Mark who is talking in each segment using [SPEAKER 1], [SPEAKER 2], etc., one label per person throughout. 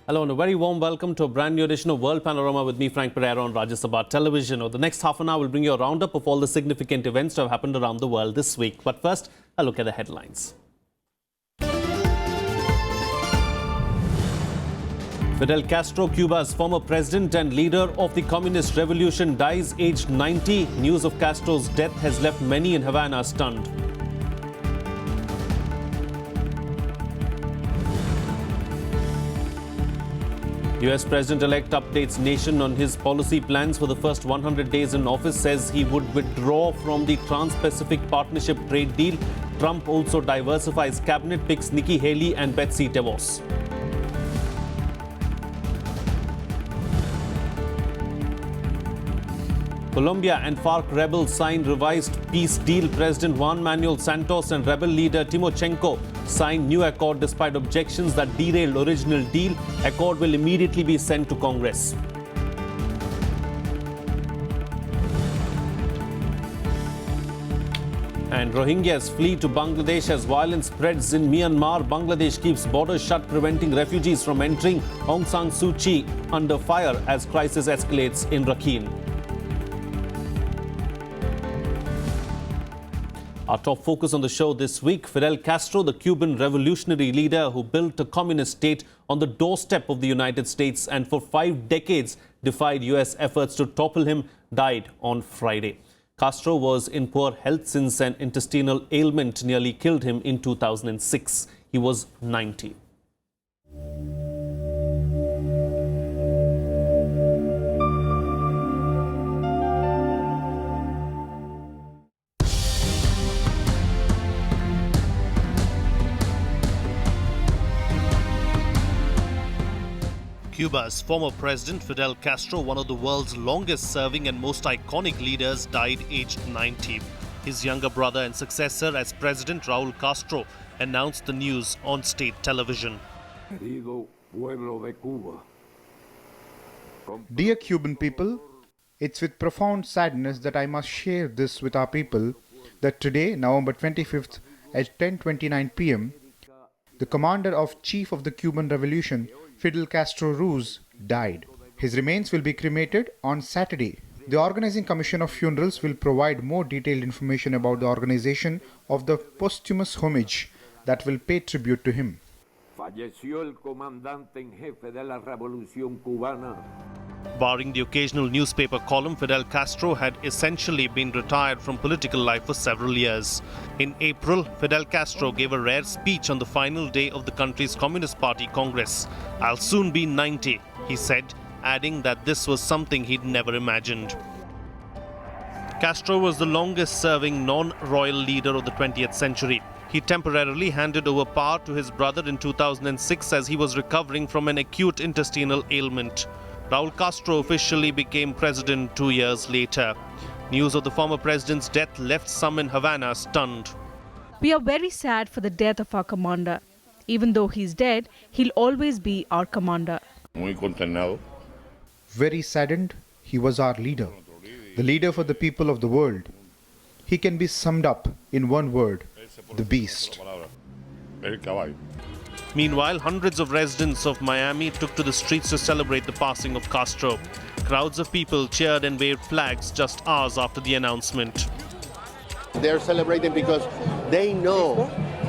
[SPEAKER 1] Hello and a very warm welcome to a brand new edition of World Panorama with me, Frank Pereira, on Rajya Sabha Television. Over the next half an hour, we'll bring you a roundup of all the significant events that have happened around the world this week. But first, a look at the headlines. Fidel Castro, Cuba's former president and leader of the communist revolution, dies aged 90. News of Castro's death has left many in Havana stunned. US President-elect updates nation on his policy plans for the first 100 days in office, says he would withdraw from the Trans-Pacific Partnership trade deal. Trump also diversifies cabinet, picks Nikki Haley and Betsy DeVos. Colombia and FARC rebels sign revised peace deal. President Juan Manuel Santos and rebel leader Timochenko signed new accord despite objections that derailed original deal. Accord will immediately be sent to Congress. And Rohingyas flee to Bangladesh as violence spreads in Myanmar. Bangladesh keeps borders shut, preventing refugees from entering. Aung San Suu Kyi under fire as crisis escalates in Rakhine. Our top focus on the show this week: Fidel Castro, the Cuban revolutionary leader who built a communist state on the doorstep of the United States and for 5 decades defied US efforts to topple him, died on Friday. Castro was in poor health since an intestinal ailment nearly killed him in 2006. He was 90. Cuba's former president Fidel Castro, one of the world's longest-serving and most iconic leaders, died aged 90. His younger brother and successor as president, Raul Castro, announced the news on state television.
[SPEAKER 2] Dear Cuban people, it's with profound sadness that I must share this with our people that today, November 25th at 10:29 p.m., the commander-in-chief of the Cuban Revolution, Fidel Castro Ruz, died. His remains will be cremated on Saturday. The organizing commission of funerals will provide more detailed information about the organization of the posthumous homage that will pay tribute to him.
[SPEAKER 3] Falleció el comandante en jefe de la Revolución Cubana.
[SPEAKER 1] Barring the occasional newspaper column, Fidel Castro had essentially been retired from political life for several years. In April, Fidel Castro gave a rare speech on the final day of the country's Communist Party Congress. "I'll soon be 90, he said, adding that this was something he'd never imagined. Castro was the longest-serving non-royal leader of the 20th century. He temporarily handed over power to his brother in 2006 as he was recovering from an acute intestinal ailment. Raul Castro officially became president 2 years later. News of the former president's death left some in Havana stunned.
[SPEAKER 4] We are very sad for the death of our commander. Even though he's dead, he'll always be our commander.
[SPEAKER 5] Muy consternado.
[SPEAKER 2] Very saddened, he was our leader, the leader for the people of the world. He can be summed up in one word: the beast.
[SPEAKER 5] El caballo.
[SPEAKER 1] Meanwhile, hundreds of residents of Miami took to the streets to celebrate the passing of Castro. Crowds of people cheered and waved flags just hours after the announcement.
[SPEAKER 6] They're celebrating because they know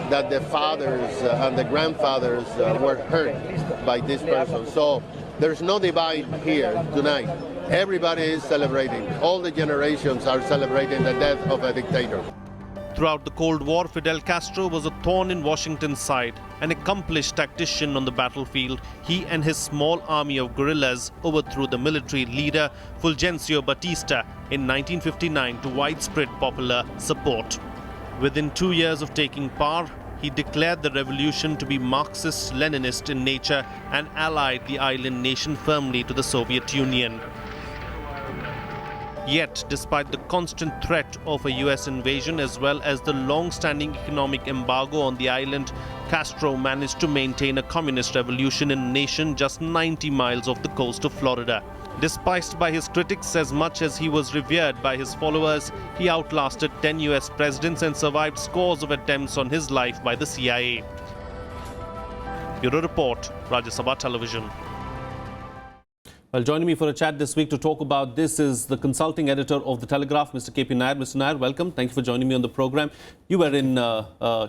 [SPEAKER 6] that the fathers and the grandfathers were hurt by this person. So there's no divide here tonight. Everybody is celebrating. All the generations are celebrating the death of a dictator.
[SPEAKER 1] Throughout the Cold War, Fidel Castro was a thorn in Washington's side. An accomplished tactician on the battlefield, he and his small army of guerrillas overthrew the military leader Fulgencio Batista in 1959 to widespread popular support. Within 2 years of taking power, he declared the revolution to be Marxist-Leninist in nature and allied the island nation firmly to the Soviet Union. Yet, despite the constant threat of a US invasion as well as the long-standing economic embargo on the island, Castro managed to maintain a communist revolution in a nation just 90 miles off the coast of Florida. Despised by his critics as much as he was revered by his followers, he outlasted 10 US presidents and survived scores of attempts on his life by the CIA. Bureau Report, Rajya Sabha Television. Well, joining me for a chat this week to talk about this is the consulting editor of the Telegraph, Mr. KP Nayar. Mr. Nayar, welcome. Thank you for joining me on the program. You were in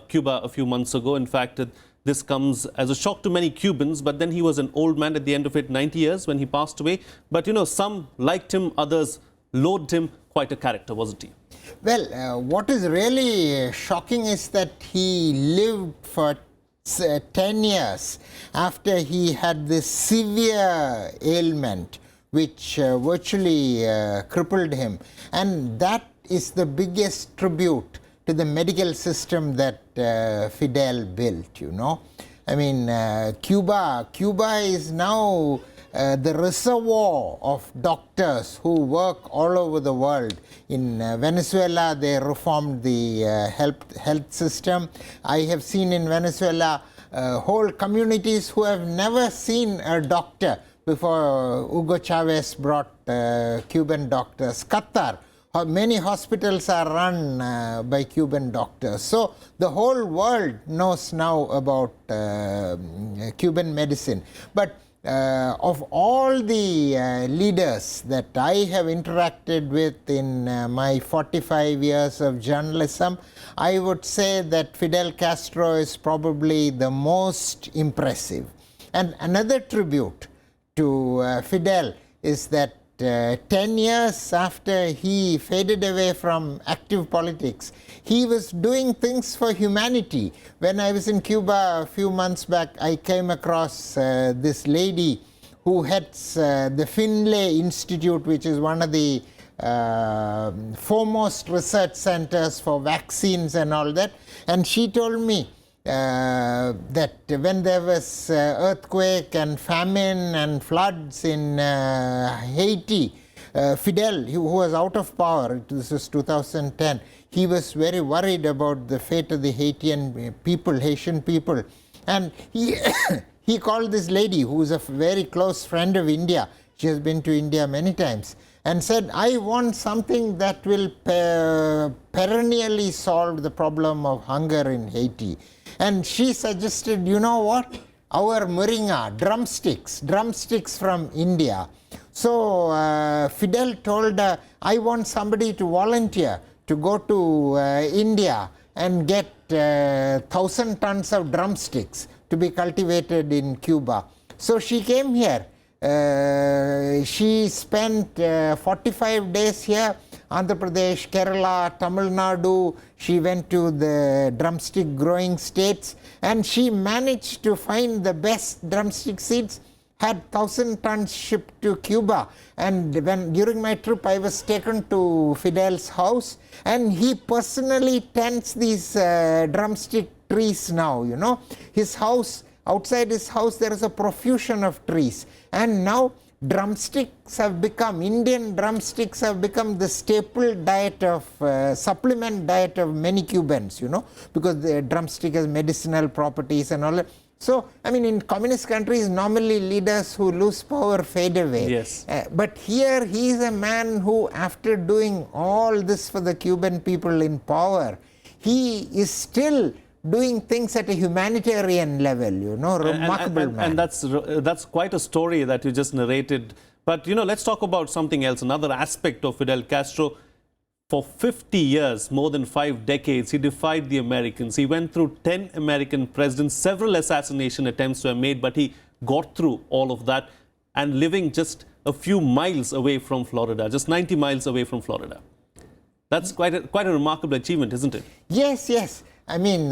[SPEAKER 1] Cuba a few months ago. In fact, this comes as a shock to many Cubans, but then he was an old man at the end of it, 90 years when he passed away. But, you know, some liked him, others loathed him. Quite a character, wasn't he?
[SPEAKER 7] Well, what is really shocking is that he lived for 10 years after he had this severe ailment which virtually crippled him, and that is the biggest tribute to the medical system that Fidel built, you know. I mean, Cuba is now the reservoir of doctors who work all over the world. In Venezuela, they reformed the health system. I have seen in Venezuela whole communities who have never seen a doctor before Hugo Chavez brought Cuban doctors. Qatar, many hospitals are run by Cuban doctors. So the whole world knows now about Cuban medicine. But of all the leaders that I have interacted with in my 45 years of journalism, I would say that Fidel Castro is probably the most impressive. And another tribute to Fidel is that 10 years after he faded away from active politics, he was doing things for humanity. When I was in Cuba a few months back, I came across this lady who heads the Finlay Institute, which is one of the foremost research centers for vaccines and all that. And she told me that when there was earthquake and famine and floods in Haiti, Fidel, who was out of power, this was 2010, he was very worried about the fate of the Haitian people, and he he called this lady, who is a very close friend of India, she has been to India many times, and said, I want something that will perennially solve the problem of hunger in Haiti. And she suggested, you know what, our moringa, drumsticks from India. So Fidel told her, I want somebody to volunteer to go to India and get 1,000 tons of drumsticks to be cultivated in Cuba. So she came here. She spent 45 days here, Andhra Pradesh, Kerala, Tamil Nadu. She went to the drumstick growing states, and she managed to find the best drumstick seeds, had 1,000 tons shipped to Cuba. And when during my trip I was taken to Fidel's house, and he personally tends these drumstick trees now, you know. His house, outside his house there is a profusion of trees, and now drumsticks have become, Indian drumsticks have become the staple diet of, supplement diet of many Cubans, you know, because the drumstick has medicinal properties and all that. So, I mean, in communist countries, normally leaders who lose power fade away.
[SPEAKER 1] Yes.
[SPEAKER 7] But here, he is a man who, after doing all this for the Cuban people in power, he is still doing things at a humanitarian level, you know, remarkable man.
[SPEAKER 1] And that's quite a story that you just narrated. But, you know, let's talk about something else, another aspect of Fidel Castro. For 50 years, more than 5 decades, he defied the Americans. He went through 10 American presidents, several assassination attempts were made, but he got through all of that and living just a few miles away from Florida, just 90 miles away from Florida. That's quite a remarkable achievement, isn't it?
[SPEAKER 7] Yes, yes. I mean,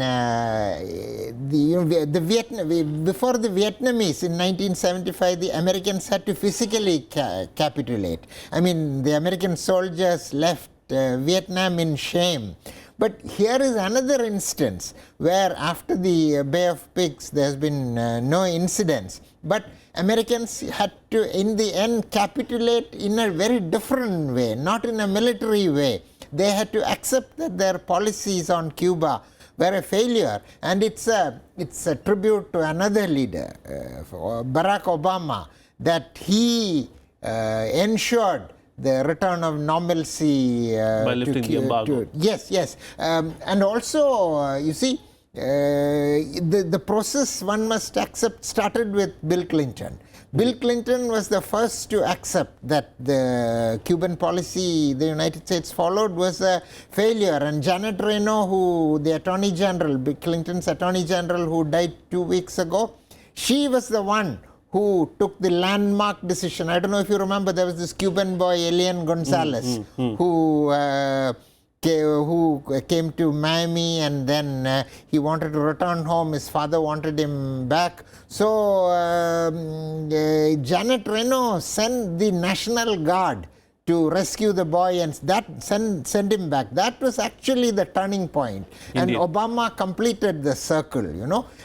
[SPEAKER 7] before the Vietnamese in 1975, the Americans had to physically capitulate. I mean, the American soldiers left Vietnam in shame. But here is another instance where after the Bay of Pigs there has been no incidents, but Americans had to in the end capitulate in a very different way, not in a military way. They had to accept that their policies on Cuba were a failure, and it's a tribute to another leader, Barack Obama, that he ensured the return of normalcy
[SPEAKER 1] by lifting the embargo.
[SPEAKER 7] Yes, yes. And also, you see, the process, one must accept, started with Bill Clinton. Bill Clinton was the first to accept that the Cuban policy the United States followed was a failure. And Janet Reno, the Attorney General, Bill Clinton's Attorney General, who died 2 weeks ago, she was the one who took the landmark decision. I don't know if you remember, there was this Cuban boy, Elian Gonzalez, who came to Miami, and then he wanted to return home. His father wanted him back. So Janet Reno sent the National Guard to rescue the boy and send him back. That was actually the turning point. Indeed. And Obama completed the circle,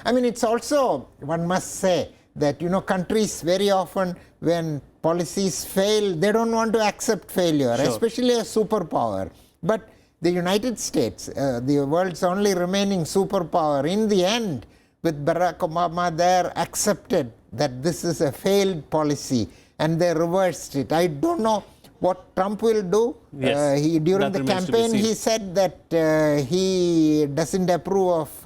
[SPEAKER 7] I mean, it's also, one must say, that, countries very often, when policies fail, they don't want to accept failure, sure, especially a superpower. But the United States, the world's only remaining superpower, in the end, with Barack Obama there, accepted that this is a failed policy, and they reversed it. I don't know what Trump will do.
[SPEAKER 1] Yes,
[SPEAKER 7] during the campaign, he said that he doesn't approve of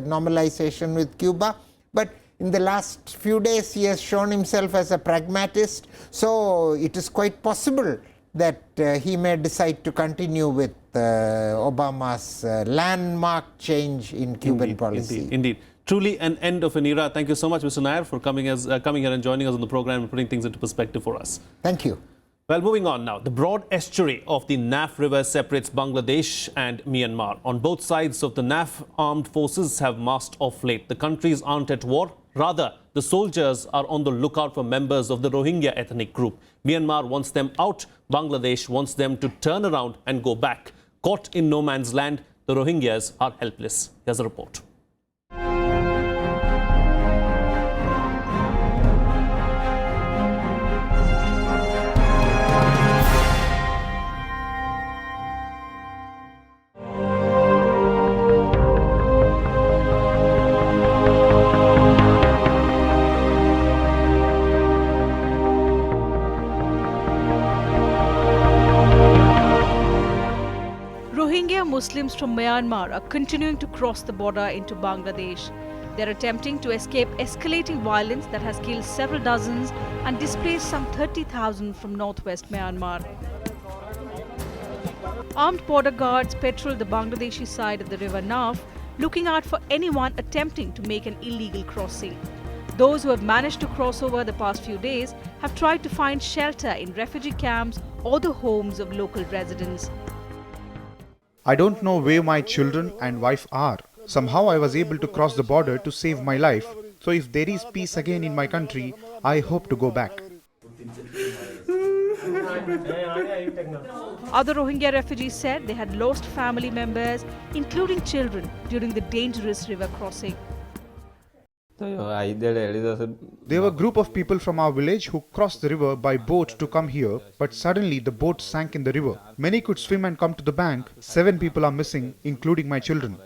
[SPEAKER 7] normalization with Cuba, but in the last few days, he has shown himself as a pragmatist, so it is quite possible that he may decide to continue with Obama's landmark change in Cuban policy.
[SPEAKER 1] Indeed. Truly an end of an era. Thank you so much, Mr. Nayar, for coming here and joining us on the program and putting things into perspective for us.
[SPEAKER 7] Thank you.
[SPEAKER 1] Well, moving on now. The broad estuary of the Naf River separates Bangladesh and Myanmar. On both sides of the Naf, armed forces have massed off late. The countries aren't at war. Rather, the soldiers are on the lookout for members of the Rohingya ethnic group. Myanmar wants them out. Bangladesh wants them to turn around and go back. Caught in no man's land, the Rohingyas are helpless. Here's a report.
[SPEAKER 4] Rohingya Muslims from Myanmar are continuing to cross the border into Bangladesh. They are attempting to escape escalating violence that has killed several dozens and displaced some 30,000 from northwest Myanmar. Armed border guards patrol the Bangladeshi side of the river Naf, looking out for anyone attempting to make an illegal crossing. Those who have managed to cross over the past few days have tried to find shelter in refugee camps or the homes of local residents.
[SPEAKER 2] I don't know where my children and wife are. Somehow I was able to cross the border to save my life. So if there is peace again in my country, I hope to go back.
[SPEAKER 4] Other Rohingya refugees said they had lost family members, including children, during the dangerous river crossing.
[SPEAKER 2] There were a group of people from our village who crossed the river by boat to come here, but suddenly the boat sank in the river. Many could swim and come to the bank. 7 people are missing, including my children.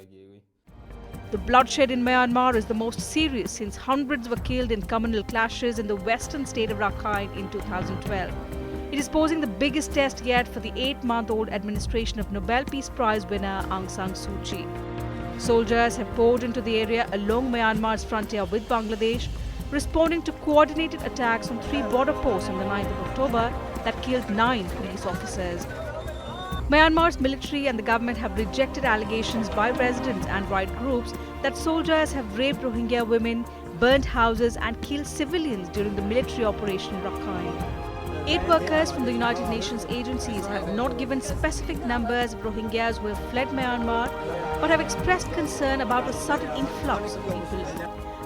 [SPEAKER 4] The bloodshed in Myanmar is the most serious since hundreds were killed in communal clashes in the western state of Rakhine in 2012. It is posing the biggest test yet for the 8-month-old administration of Nobel Peace Prize winner Aung San Suu Kyi. Soldiers have poured into the area along Myanmar's frontier with Bangladesh, responding to coordinated attacks on 3 border posts on the 9th of October that killed 9 police officers. Myanmar's military and the government have rejected allegations by residents and right groups that soldiers have raped Rohingya women, burnt houses and killed civilians during the military operation Rakhine. 8 workers from the United Nations agencies have not given specific numbers of Rohingyas who have fled Myanmar, but have expressed concern about a sudden influx of people.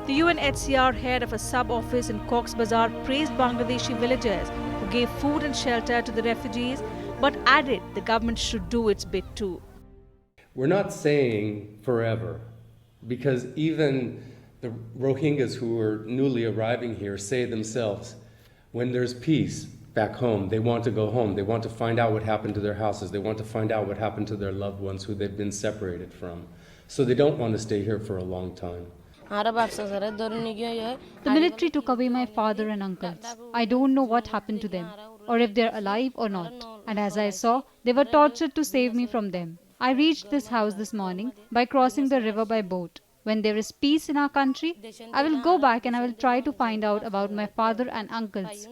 [SPEAKER 4] The UNHCR head of a sub-office in Cox's Bazar praised Bangladeshi villagers who gave food and shelter to the refugees, but added the government should do its bit too.
[SPEAKER 8] We're not saying forever, because even the Rohingyas who are newly arriving here say themselves, when there's peace back home, they want to go home. They want to find out what happened to their houses. They want to find out what happened to their loved ones who they've been separated from. So they don't want to stay here for a long time.
[SPEAKER 9] The military took away my father and uncles. I don't know what happened to them, or if they're alive or not. And as I saw, they were tortured to save me from them. I reached this house this morning by crossing the river by boat. When there is peace in our country, I will go back and I will try to find out about my father and uncles.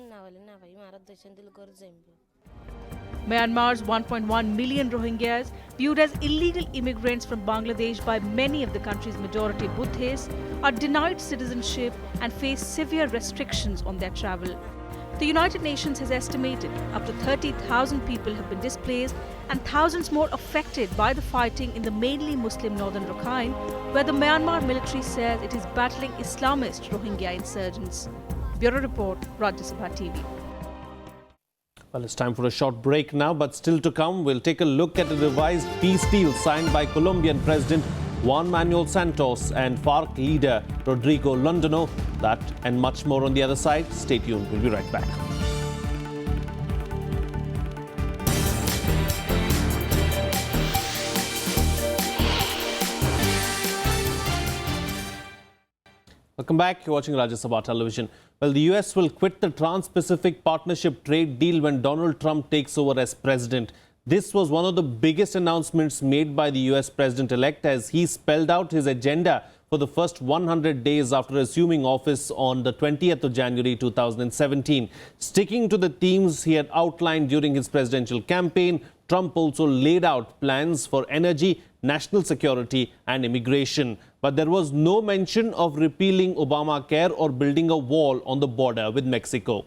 [SPEAKER 4] Myanmar's 1.1 million Rohingyas, viewed as illegal immigrants from Bangladesh by many of the country's majority Buddhists, are denied citizenship and face severe restrictions on their travel. The United Nations has estimated up to 30,000 people have been displaced and thousands more affected by the fighting in the mainly Muslim northern Rakhine, where the Myanmar military says it is battling Islamist Rohingya insurgents. Bureau Report, Rajya Sabha TV.
[SPEAKER 1] Well, it's time for a short break now, but still to come, we'll take a look at a revised peace deal signed by Colombian President Juan Manuel Santos and FARC leader Rodrigo Londono. That and much more on the other side. Stay tuned. We'll be right back. Welcome back. You're watching Rajya Sabha Television. Well, the US will quit the Trans-Pacific Partnership trade deal when Donald Trump takes over as president. This was one of the biggest announcements made by the US president-elect as he spelled out his agenda for the first 100 days after assuming office on the 20th of January 2017. Sticking to the themes he had outlined during his presidential campaign, Trump also laid out plans for energy, national security and immigration. But there was no mention of repealing Obamacare or building a wall on the border with Mexico.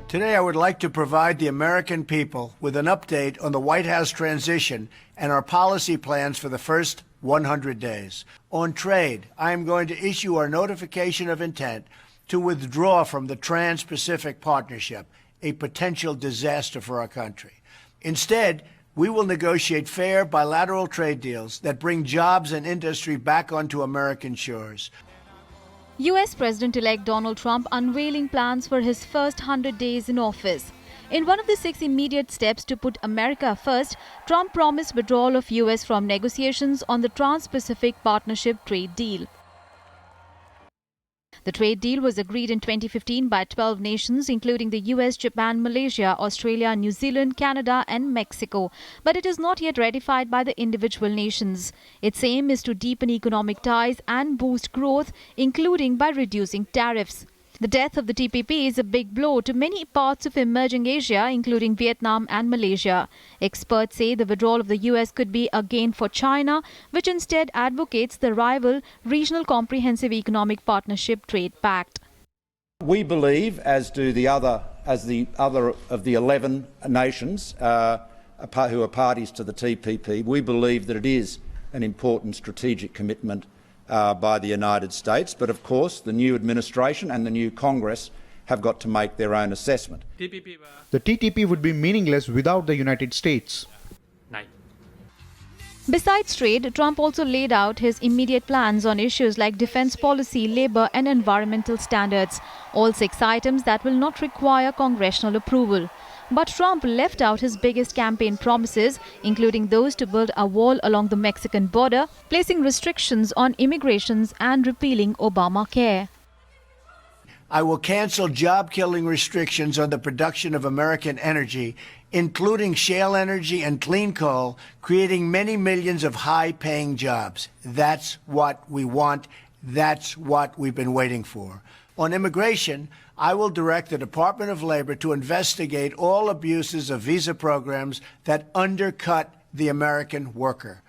[SPEAKER 10] Today, I would like to provide the American people with an update on the White House transition and our policy plans for the first 100 days. On trade, I am going to issue our notification of intent to withdraw from the Trans-Pacific Partnership, a potential disaster for our country. Instead, we will negotiate fair bilateral trade deals that bring jobs and industry back onto American shores.
[SPEAKER 11] US President-elect Donald Trump unveiling plans for his first 100 days in office. In one of the 6 immediate steps to put America first, Trump promised withdrawal of US from negotiations on the Trans-Pacific Partnership trade deal. The trade deal was agreed in 2015 by 12 nations, including the US, Japan, Malaysia, Australia, New Zealand, Canada and Mexico. But it is not yet ratified by the individual nations. Its aim is to deepen economic ties and boost growth, including by reducing tariffs. The death of the TPP is a big blow to many parts of emerging Asia, including Vietnam and Malaysia. Experts say the withdrawal of the US could be a gain for China, which instead advocates the rival Regional Comprehensive Economic Partnership Trade Pact.
[SPEAKER 12] We believe, as do the other of the 11 nations who are parties to the TPP, we believe that it is an important strategic commitment by the United States, but of course the new administration and the new Congress have got to make their own assessment.
[SPEAKER 2] The TTP would be meaningless without the United States.
[SPEAKER 11] Besides trade, Trump also laid out his immediate plans on issues like defense policy, labor and environmental standards, all 6 items that will not require congressional approval. But Trump left out his biggest campaign promises, including those to build a wall along the Mexican border, placing restrictions on immigrations and repealing Obamacare.
[SPEAKER 10] I will cancel job-killing restrictions on the production of American energy, including shale energy and clean coal, creating many millions of high-paying jobs. That's what we want. That's what we've been waiting for. On immigration, I will direct the Department of Labor to investigate all abuses of visa programs that undercut the American worker.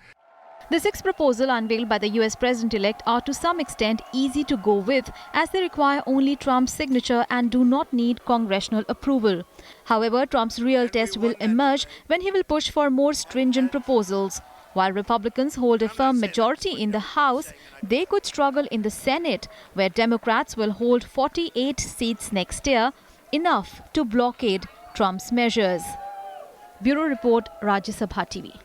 [SPEAKER 11] The 6 proposals unveiled by the US President-elect are to some extent easy to go with, as they require only Trump's signature and do not need congressional approval. However, Trump's real test will emerge when he will push for more stringent proposals. While Republicans hold a firm majority in the House, they could struggle in the Senate, where Democrats will hold 48 seats next year, enough to blockade Trump's measures. Bureau Report, Rajya Sabha TV.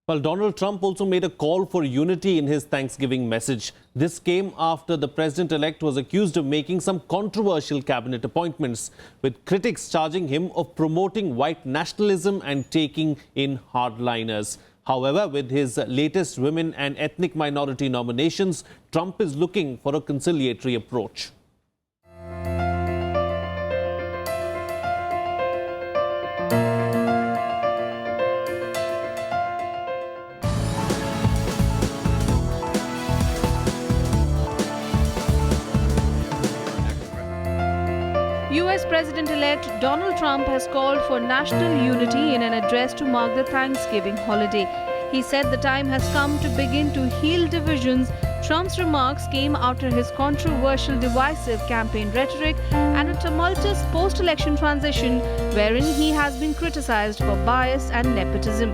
[SPEAKER 1] Well, Donald Trump also made a call for unity in his Thanksgiving message. This came after the president-elect was accused of making some controversial cabinet appointments, with critics charging him of promoting white nationalism and taking in hardliners. However, with his latest women and ethnic minority nominations, Trump is looking for a conciliatory approach.
[SPEAKER 4] US President-elect Donald Trump has called for national unity in an address to mark the Thanksgiving holiday. He said the time has come to begin to heal divisions. Trump's remarks came after his controversial, divisive campaign rhetoric and a tumultuous post-election transition wherein he has been criticized for bias and nepotism.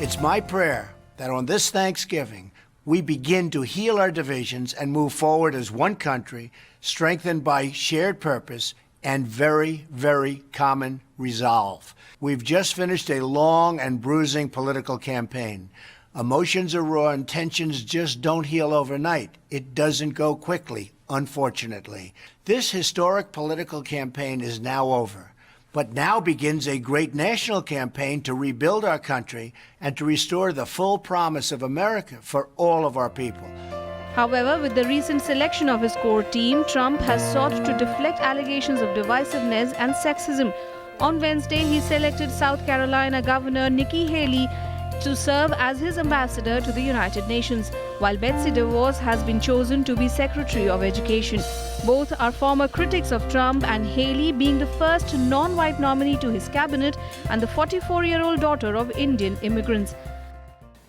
[SPEAKER 10] It's my prayer that on this Thanksgiving, we begin to heal our divisions and move forward as one country, strengthened by shared purpose and very, very common resolve. We've just finished a long and bruising political campaign. Emotions are raw and tensions just don't heal overnight. It doesn't go quickly, unfortunately. This historic political campaign is now over. But now begins a great national campaign to rebuild our country and to restore the full promise of America for all of our people.
[SPEAKER 4] However, with the recent selection of his core team, Trump has sought to deflect allegations of divisiveness and sexism. On Wednesday, he selected South Carolina Governor Nikki Haley to serve as his ambassador to the United Nations, while Betsy DeVos has been chosen to be Secretary of Education. Both are former critics of Trump, and Haley being the first non-white nominee to his cabinet and the 44-year-old daughter of Indian immigrants.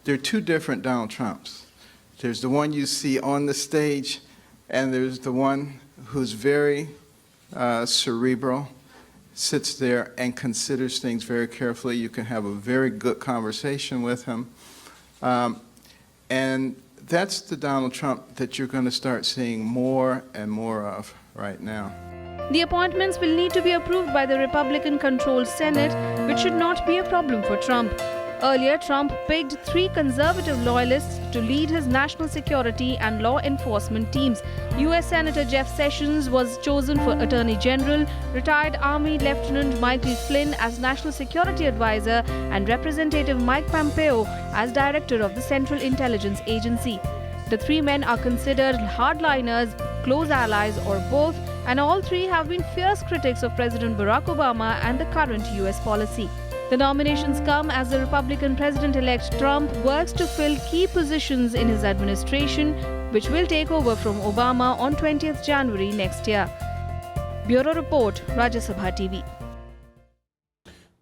[SPEAKER 13] There are two different Donald Trumps. There's the one you see on the stage, and there's the one who's very cerebral, sits there and considers things very carefully. You can have a very good conversation with him. And that's the Donald Trump that you're going to start seeing more and more of right now.
[SPEAKER 4] The appointments will need to be approved by the Republican-controlled Senate, which should not be a problem for Trump. Earlier, Trump picked 3 conservative loyalists to lead his national security and law enforcement teams. U.S. Senator Jeff Sessions was chosen for Attorney General, retired Army Lieutenant Michael Flynn as National Security Advisor, and Representative Mike Pompeo as Director of the Central Intelligence Agency. The 3 men are considered hardliners, close allies, or both, and all 3 have been fierce critics of President Barack Obama and the current U.S. policy. The nominations come as the Republican President-elect Trump works to fill key positions in his administration, which will take over from Obama on 20th January next year. Bureau Report, Rajya Sabha TV.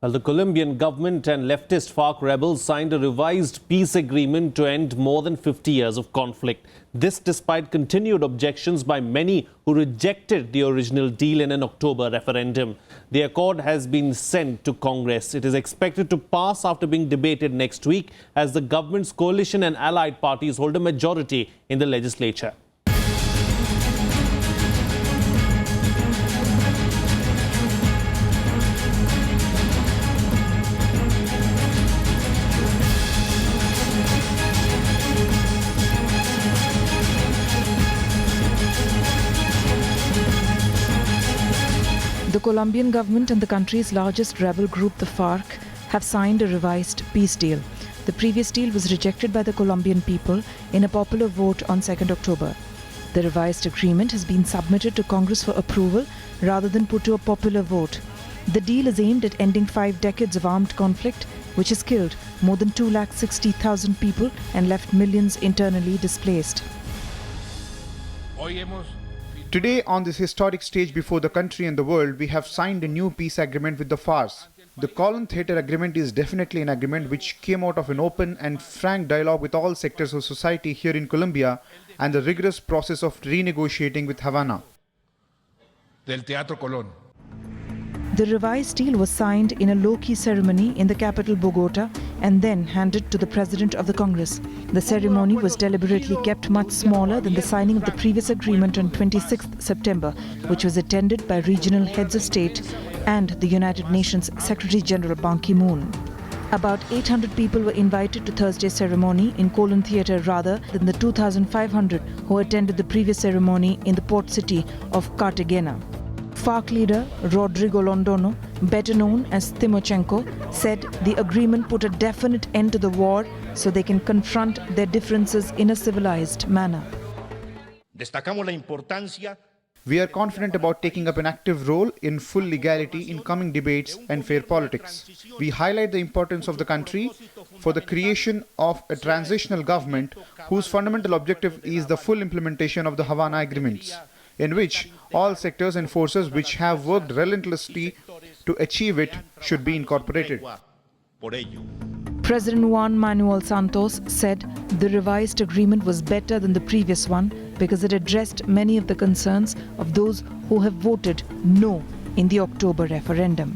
[SPEAKER 1] Well, the Colombian government and leftist FARC rebels signed a revised peace agreement to end more than 50 years of conflict. This despite continued objections by many who rejected the original deal in an October referendum. The accord has been sent to Congress. It is expected to pass after being debated next week as the government's coalition and allied parties hold a majority in the legislature.
[SPEAKER 14] The Colombian government and the country's largest rebel group, the FARC, have signed a revised peace deal. The previous deal was rejected by the Colombian people in a popular vote on 2nd October. The revised agreement has been submitted to Congress for approval rather than put to a popular vote. The deal is aimed at ending 5 decades of armed conflict, which has killed more than 260,000 people and left millions internally displaced.
[SPEAKER 2] Today, on this historic stage before the country and the world, we have signed a new peace agreement with the FARC. The Colon Theatre Agreement is definitely an agreement which came out of an open and frank dialogue with all sectors of society here in Colombia and the rigorous process of renegotiating with Havana.
[SPEAKER 14] Del Teatro Colón. The revised deal was signed in a low-key ceremony in the capital Bogota and then handed to the President of the Congress. The ceremony was deliberately kept much smaller than the signing of the previous agreement on 26th September, which was attended by regional heads of state and the United Nations Secretary General Ban Ki-moon. About 800 people were invited to Thursday's ceremony in Colon Theatre rather than the 2,500 who attended the previous ceremony in the port city of Cartagena. FARC leader Rodrigo Londono better known as Timochenko, said the agreement put a definite end to the war so they can confront their differences in a civilized manner.
[SPEAKER 2] We are confident about taking up an active role in full legality in coming debates and fair politics. We highlight the importance of the country for the creation of a transitional government whose fundamental objective is the full implementation of the Havana agreements, in which all sectors and forces which have worked relentlessly to achieve it should be incorporated.
[SPEAKER 14] President Juan Manuel Santos said the revised agreement was better than the previous one because it addressed many of the concerns of those who have voted no in the October referendum.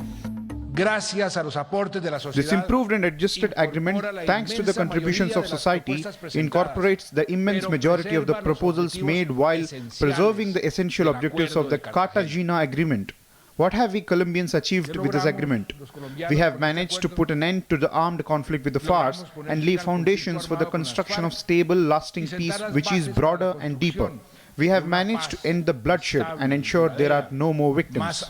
[SPEAKER 2] This improved and adjusted agreement, thanks to the contributions of society, incorporates the immense majority of the proposals made while preserving the essential objectives of the Cartagena Agreement. What have we Colombians achieved with this agreement? We have managed to put an end to the armed conflict with the FARC and lay foundations for the construction of stable, lasting peace which is broader and deeper. We have managed to end the bloodshed and ensure there are no more victims.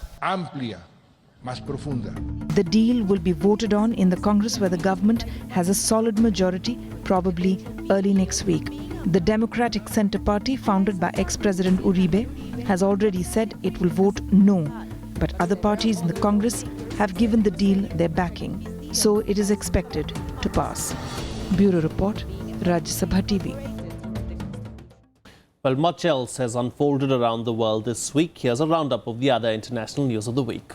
[SPEAKER 14] The deal will be voted on in the Congress where the government has a solid majority, probably early next week. The Democratic Center Party, founded by ex-President Uribe, has already said it will vote no. But other parties in the Congress have given the deal their backing, so it is expected to pass. Bureau Report, Rajya Sabha TV.
[SPEAKER 1] Well, much else has unfolded around the world this week. Here's a roundup of the other international news of the week.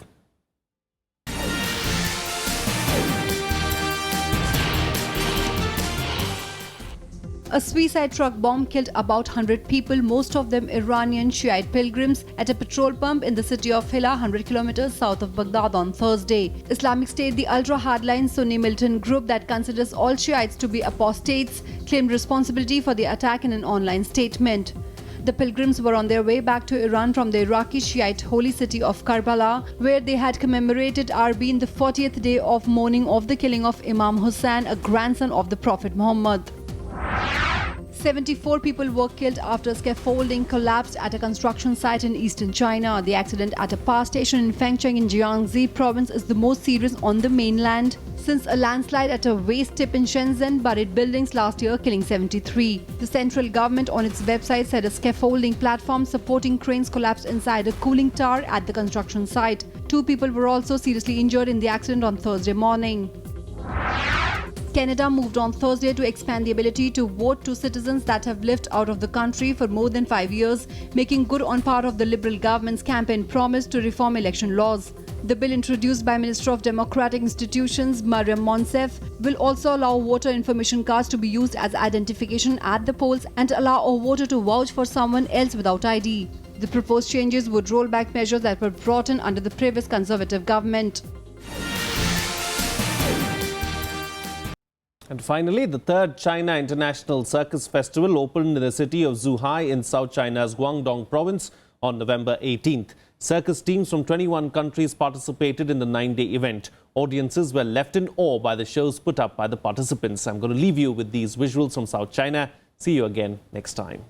[SPEAKER 15] A suicide truck bomb killed about 100 people, most of them Iranian Shiite pilgrims, at a petrol pump in the city of Hilla, 100 kilometers south of Baghdad on Thursday. Islamic State, the ultra-hardline Sunni militant group that considers all Shiites to be apostates, claimed responsibility for the attack in an online statement. The pilgrims were on their way back to Iran from the Iraqi Shiite holy city of Karbala, where they had commemorated Arbaeen, the 40th day of mourning of the killing of Imam Hussain, a grandson of the Prophet Muhammad. 74 people were killed after scaffolding collapsed at a construction site in eastern China. The accident at a power station in Fengcheng in Jiangxi province is the most serious on the mainland since a landslide at a waste tip in Shenzhen buried buildings last year, killing 73. The central government on its website said a scaffolding platform supporting cranes collapsed inside a cooling tower at the construction site. 2 people were also seriously injured in the accident on Thursday morning. Canada moved on Thursday to expand the ability to vote to citizens that have lived out of the country for more than 5 years, making good on part of the Liberal government's campaign promise to reform election laws. The bill, introduced by Minister of Democratic Institutions Mariam Monsef, will also allow voter information cards to be used as identification at the polls and allow a voter to vouch for someone else without ID. The proposed changes would roll back measures that were brought in under the previous Conservative government.
[SPEAKER 1] And finally, the third China International Circus Festival opened in the city of Zhuhai in South China's Guangdong province on November 18th. Circus teams from 21 countries participated in the 9-day event. Audiences were left in awe by the shows put up by the participants. I'm going to leave you with these visuals from South China. See you again next time.